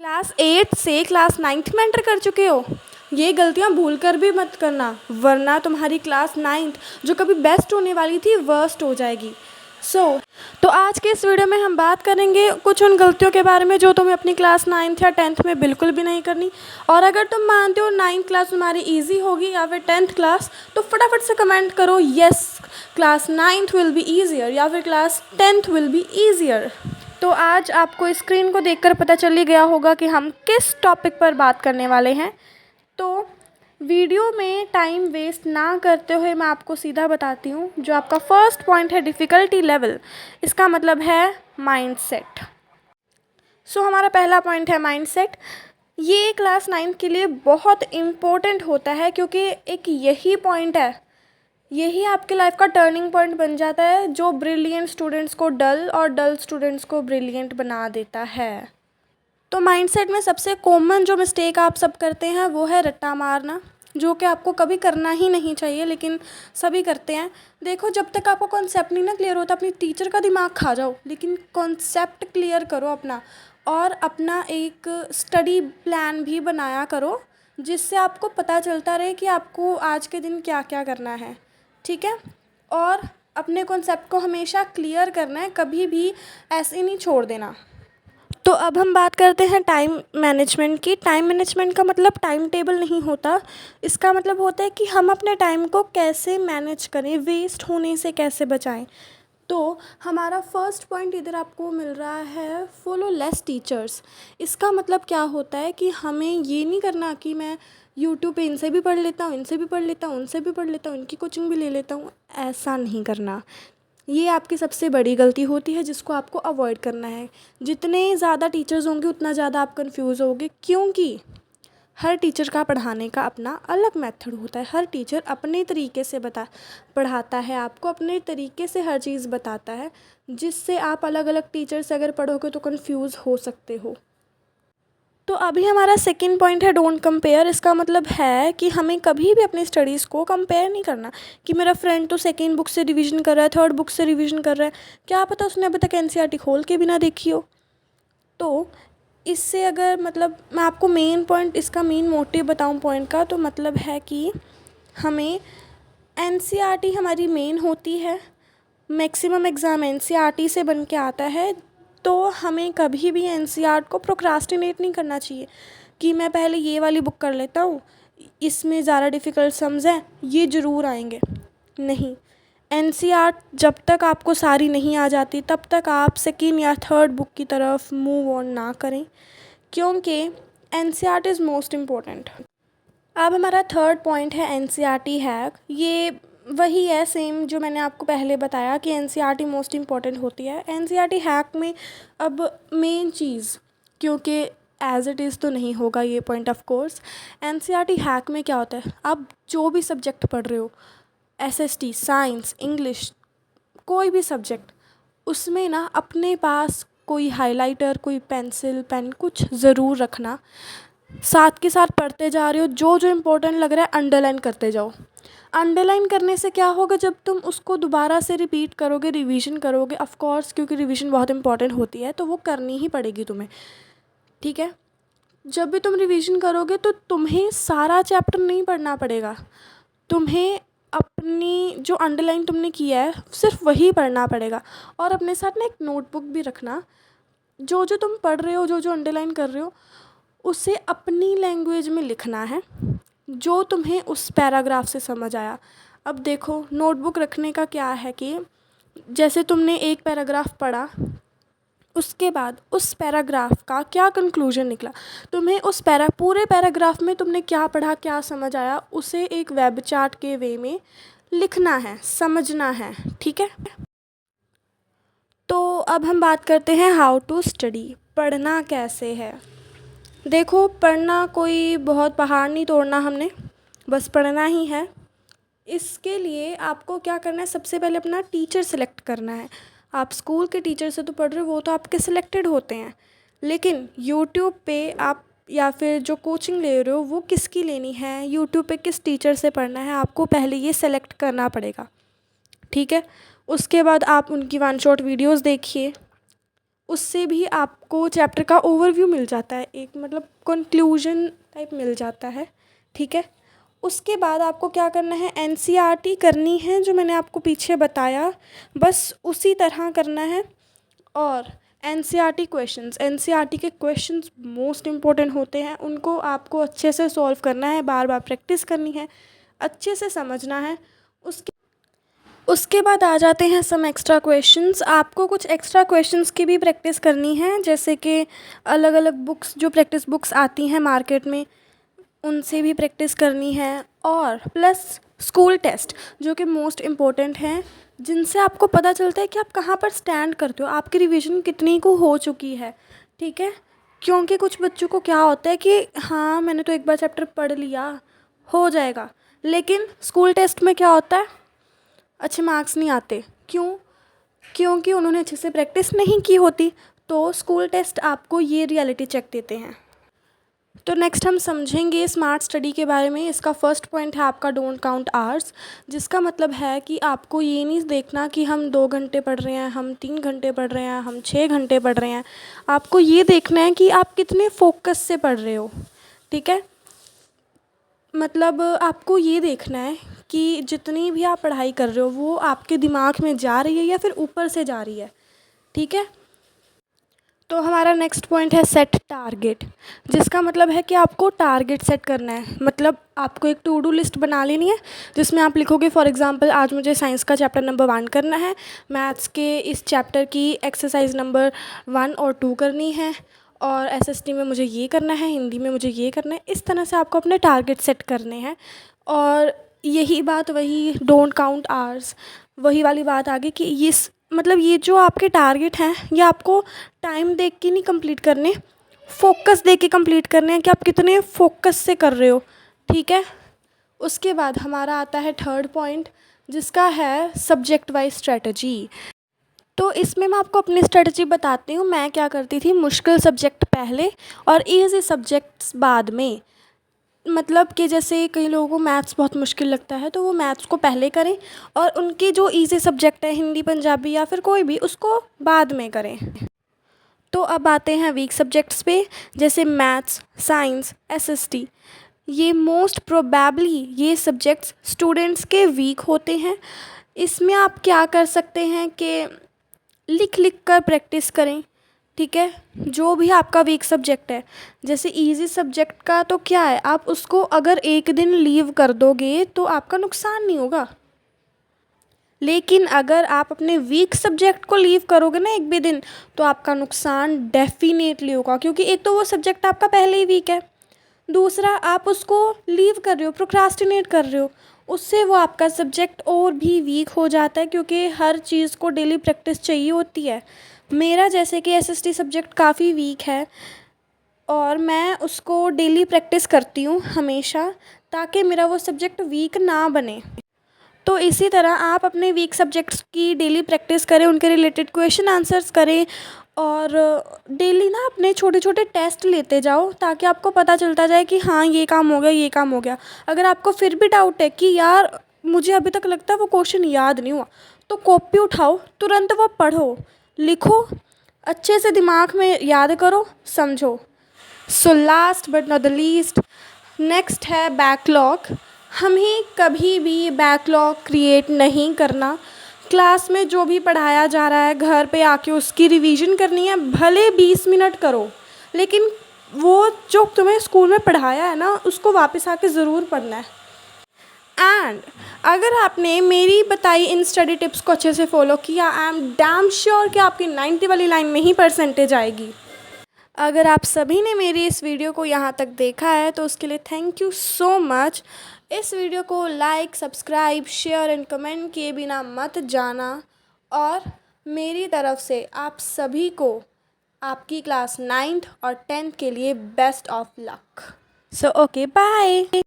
Class 8 से class 9th में enter कर चुके हो। ये गलतियाँ भूल कर भी मत करना, वरना तुम्हारी क्लास 9th जो कभी बेस्ट होने वाली थी वर्स्ट हो जाएगी। तो आज के इस वीडियो में हम बात करेंगे कुछ उन गलतियों के बारे में जो तुम्हें अपनी क्लास 9th या 10th में बिल्कुल भी नहीं करनी। और अगर तुम मानते हो 9th क्लास तुम्हारी ईजी होगी या फिर 10th क्लास, तो फटाफट से कमेंट करो yes class 9th will be easier या फिर class 10th will be easier. तो आज आपको स्क्रीन को देखकर पता चल ही गया होगा कि हम किस टॉपिक पर बात करने वाले हैं। तो वीडियो में टाइम वेस्ट ना करते हुए मैं आपको सीधा बताती हूँ, जो आपका फर्स्ट पॉइंट है डिफ़िकल्टी लेवल, इसका मतलब है माइंडसेट। हमारा पहला पॉइंट है माइंडसेट। ये क्लास 9 के लिए बहुत इम्पोर्टेंट होता है, क्योंकि एक यही पॉइंट है, यही आपके लाइफ का टर्निंग पॉइंट बन जाता है, जो ब्रिलियंट स्टूडेंट्स को डल और डल स्टूडेंट्स को ब्रिलियंट बना देता है। तो माइंडसेट में सबसे कॉमन जो मिस्टेक आप सब करते हैं वो है रट्टा मारना, जो कि आपको कभी करना ही नहीं चाहिए, लेकिन सभी करते हैं। देखो, जब तक आपको कॉन्सेप्ट नहीं ना क्लियर होता, अपनी टीचर का दिमाग खा जाओ, लेकिन कॉन्सेप्ट क्लियर करो अपना, और अपना एक स्टडी प्लान भी बनाया करो, जिससे आपको पता चलता रहे कि आपको आज के दिन क्या क्या करना है। ठीक है, और अपने कॉन्सेप्ट को हमेशा क्लियर करना है, कभी भी ऐसे नहीं छोड़ देना। तो अब हम बात करते हैं टाइम मैनेजमेंट की। टाइम मैनेजमेंट का मतलब टाइम टेबल नहीं होता, इसका मतलब होता है कि हम अपने टाइम को कैसे मैनेज करें, वेस्ट होने से कैसे बचाएं। तो हमारा फर्स्ट पॉइंट इधर आपको मिल रहा है, फॉलो लेस टीचर्स। इसका मतलब क्या होता है कि हमें ये नहीं करना कि मैं यूट्यूब पे इनसे भी पढ़ लेता हूँ, इनसे भी पढ़ लेता हूँ, उनसे भी पढ़ लेता हूँ, इनकी कोचिंग भी ले लेता हूँ। ऐसा नहीं करना, ये आपकी सबसे बड़ी गलती होती है, जिसको आपको अवॉइड करना है। जितने ज़्यादा टीचर्स होंगे उतना ज़्यादा आप कंफ्यूज होगे, क्योंकि हर टीचर का पढ़ाने का अपना अलग मेथड होता है। हर टीचर अपने तरीके से पढ़ाता है, आपको अपने तरीके से हर चीज़ बताता है, जिससे आप अलग अलग टीचर से अगर पढ़ोगे तो कंफ्यूज हो सकते हो। तो अभी हमारा सेकंड पॉइंट है डोंट कंपेयर। इसका मतलब है कि हमें कभी भी अपनी स्टडीज़ को कंपेयर नहीं करना कि मेरा फ्रेंड तो सेकंड बुक से रिवीजन कर रहा है, थर्ड बुक से रिवीजन कर रहा है, क्या पता उसने अभी तक एनसीईआरटी खोल के भी ना देखी हो। तो इससे अगर मतलब मैं आपको मेन पॉइंट, इसका मेन मोटिव बताऊं पॉइंट का, तो मतलब है कि हमें एनसीईआरटी हमारी मेन होती है, मैक्सिमम एग्ज़ाम एनसीईआरटी से बन के आता है। तो हमें कभी भी एनसीईआरटी को प्रोक्रास्टिनेट नहीं करना चाहिए कि मैं पहले ये वाली बुक कर लेता हूँ, इसमें ज़्यादा डिफ़िकल्ट सम्स हैं, ये ज़रूर आएंगे। नहीं, एनसीईआरटी जब तक आपको सारी नहीं आ जाती तब तक आप सेकेंड या थर्ड बुक की तरफ मूव ऑन ना करें, क्योंकि एनसीईआरटी इज़ मोस्ट इम्पॉर्टेंट। अब हमारा थर्ड पॉइंट है एनसीईआरटी हैक। ये वही है सेम जो मैंने आपको पहले बताया कि एनसीईआरटी मोस्ट इम्पॉर्टेंट होती है। एनसीईआरटी हैक में अब मेन चीज़, क्योंकि एज इट इज़ तो नहीं होगा ये point of course, NCERT hack में क्या होता है, आप जो भी सब्जेक्ट पढ़ रहे हो, एसएसटी, साइंस, इंग्लिश, कोई भी सब्जेक्ट, उसमें ना अपने पास कोई हाइलाइटर, कोई पेंसिल, पेन कुछ ज़रूर रखना। साथ के साथ पढ़ते जा रहे हो, जो जो इम्पोर्टेंट लग रहा है अंडरलाइन करते जाओ। अंडरलाइन करने से क्या होगा, जब तुम उसको दोबारा से रिपीट करोगे, रिवीजन करोगे, ऑफ कोर्स क्योंकि रिवीजन बहुत इंपॉर्टेंट होती है तो वो करनी ही पड़ेगी तुम्हें। ठीक है, जब भी तुम रिवीजन करोगे तो तुम्हें सारा चैप्टर नहीं पढ़ना पड़ेगा, तुम्हें अपनी जो अंडरलाइन तुमने किया है सिर्फ वही पढ़ना पड़ेगा। और अपने साथ ना एक नोटबुक भी रखना, जो जो तुम पढ़ रहे हो, जो जो अंडरलाइन कर रहे हो, उसे अपनी लैंग्वेज में लिखना है, जो तुम्हें उस पैराग्राफ से समझ आया। अब देखो, नोटबुक रखने का क्या है कि जैसे तुमने एक पैराग्राफ पढ़ा, उसके बाद उस पैराग्राफ का क्या कंक्लूजन निकला, तुम्हें उस पूरे पैराग्राफ में तुमने क्या पढ़ा, क्या समझ आया, उसे एक वेब चार्ट के वे में लिखना है, समझना है। ठीक है, तो अब हम बात करते हैं हाउ टू स्टडी, पढ़ना कैसे है। देखो, पढ़ना कोई बहुत पहाड़ नहीं तोड़ना हमने, बस पढ़ना ही है। इसके लिए आपको क्या करना है, सबसे पहले अपना टीचर सेलेक्ट करना है। आप स्कूल के टीचर से तो पढ़ रहे हो, वो तो आपके सिलेक्टेड होते हैं, लेकिन यूट्यूब पे आप या फिर जो कोचिंग ले रहे हो वो किसकी लेनी है, यूट्यूब पे किस टीचर से पढ़ना है, आपको पहले ये सेलेक्ट करना पड़ेगा। ठीक है, उसके बाद आप उनकी वन शॉट वीडियोज़ देखिए, उससे भी आपको चैप्टर का ओवरव्यू मिल जाता है, एक मतलब कंक्लूजन टाइप मिल जाता है, ठीक है। उसके बाद आपको क्या करना है, एनसीईआरटी करनी है, जो मैंने आपको पीछे बताया बस उसी तरह करना है। और एनसीईआरटी के क्वेश्चंस मोस्ट इम्पॉर्टेंट होते हैं, उनको आपको अच्छे से सॉल्व करना है, बार बार प्रैक्टिस करनी है, अच्छे से समझना है। उसके बाद आ जाते हैं सम एक्स्ट्रा क्वेश्चंस। आपको कुछ एक्स्ट्रा क्वेश्चंस की भी प्रैक्टिस करनी है, जैसे कि अलग अलग बुक्स, जो प्रैक्टिस बुक्स आती हैं मार्केट में, उनसे भी प्रैक्टिस करनी है। और प्लस स्कूल टेस्ट, जो कि मोस्ट इम्पोर्टेंट हैं, जिनसे आपको पता चलता है कि आप कहाँ पर स्टैंड करते हो, आपकी रिवीजन कितनी को हो चुकी है, ठीक है। क्योंकि कुछ बच्चों को क्या होता है कि हाँ मैंने तो एक बार चैप्टर पढ़ लिया, हो जाएगा, लेकिन स्कूल टेस्ट में क्या होता है, अच्छे मार्क्स नहीं आते। क्यों? क्योंकि उन्होंने अच्छे से प्रैक्टिस नहीं की होती। तो स्कूल टेस्ट आपको ये रियलिटी चेक देते हैं। तो नेक्स्ट हम समझेंगे स्मार्ट स्टडी के बारे में। इसका फर्स्ट पॉइंट है आपका डोंट काउंट आवर्स, जिसका मतलब है कि आपको ये नहीं देखना कि हम 2 घंटे पढ़ रहे हैं, हम 3 घंटे पढ़ रहे हैं, हम 6 घंटे पढ़ रहे हैं। आपको ये देखना है कि आप कितने फोकस से पढ़ रहे हो, ठीक है। मतलब आपको ये देखना है कि जितनी भी आप पढ़ाई कर रहे हो वो आपके दिमाग में जा रही है या फिर ऊपर से जा रही है, ठीक है। तो हमारा नेक्स्ट पॉइंट है सेट टारगेट, जिसका मतलब है कि आपको टारगेट सेट करना है। मतलब आपको एक टू डू लिस्ट बना लेनी है, जिसमें आप लिखोगे फॉर एग्जांपल आज मुझे साइंस का चैप्टर नंबर 1 करना है, मैथ्स के इस चैप्टर की एक्सरसाइज नंबर 1 और 2 करनी है, और एसएसटी में मुझे ये करना है, हिंदी में मुझे ये करना है। इस तरह से आपको अपने टारगेट सेट करने हैं। और यही बात, वही डोंट काउंट आवर्स, वही वाली बात आ गई कि मतलब ये जो आपके टारगेट हैं, ये आपको टाइम देख के नहीं कंप्लीट करने, फोकस दे के कंप्लीट करने हैं कि आप कितने फोकस से कर रहे हो, ठीक है। उसके बाद हमारा आता है थर्ड पॉइंट, जिसका है सब्जेक्ट वाइज स्ट्रेटजी। तो इसमें मैं आपको अपनी स्ट्रेटजी बताती हूँ। मैं क्या करती थी, मुश्किल सब्जेक्ट पहले और ईजी सब्जेक्ट्स बाद में। मतलब कि जैसे कई लोगों को मैथ्स बहुत मुश्किल लगता है, तो वो मैथ्स को पहले करें, और उनके जो इजी सब्जेक्ट है हिंदी, पंजाबी या फिर कोई भी, उसको बाद में करें। तो अब आते हैं वीक सब्जेक्ट्स पे, जैसे मैथ्स, साइंस, एसएसटी। ये मोस्ट प्रोबेबली ये सब्जेक्ट्स स्टूडेंट्स के वीक होते हैं। इसमें आप क्या कर सकते हैं कि लिख लिख कर प्रैक्टिस करें, ठीक है। जो भी आपका वीक सब्जेक्ट है, जैसे इजी सब्जेक्ट का तो क्या है, आप उसको अगर एक दिन लीव कर दोगे तो आपका नुकसान नहीं होगा। लेकिन अगर आप अपने वीक सब्जेक्ट को लीव करोगे ना एक भी दिन, तो आपका नुकसान डेफिनेटली होगा, क्योंकि एक तो वो सब्जेक्ट आपका पहले ही वीक है, दूसरा आप उसको लीव कर रहे हो, प्रोक्रास्टिनेट कर रहे हो, उससे वो आपका सब्जेक्ट और भी वीक हो जाता है, क्योंकि हर चीज़ को डेली प्रैक्टिस चाहिए होती है। मेरा जैसे कि एसएसटी सब्जेक्ट काफ़ी वीक है, और मैं उसको डेली प्रैक्टिस करती हूँ हमेशा, ताकि मेरा वो सब्जेक्ट वीक ना बने। तो इसी तरह आप अपने वीक सब्जेक्ट्स की डेली प्रैक्टिस करें, उनके रिलेटेड क्वेश्चन आंसर्स करें, और डेली ना अपने छोटे छोटे टेस्ट लेते जाओ, ताकि आपको पता चलता जाए कि हाँ ये काम हो गया, ये काम हो गया। अगर आपको फिर भी डाउट है कि यार मुझे अभी तक लगता है वो क्वेश्चन याद नहीं हुआ, तो कॉपी उठाओ, तुरंत वो पढ़ो, लिखो, अच्छे से दिमाग में याद करो, समझो। So last but not the least, next है बैकलॉग। हमें कभी भी बैकलॉग क्रिएट नहीं करना। क्लास में जो भी पढ़ाया जा रहा है, घर पे आके उसकी रिवीजन करनी है, भले 20 मिनट करो, लेकिन वो जो तुम्हें स्कूल में पढ़ाया है ना, उसको वापस आके ज़रूर पढ़ना है। एंड अगर आपने मेरी बताई इन स्टडी टिप्स को अच्छे से फॉलो किया, आई एम डैम श्योर कि आपकी 90 वाली लाइन में ही परसेंटेज आएगी। अगर आप सभी ने मेरी इस वीडियो को यहाँ तक देखा है, तो उसके लिए थैंक यू सो मच। इस वीडियो को like, subscribe, share and comment किए बिना मत जाना, और मेरी तरफ से आप सभी को आपकी क्लास 9th और 10th के लिए best of luck. So okay, bye.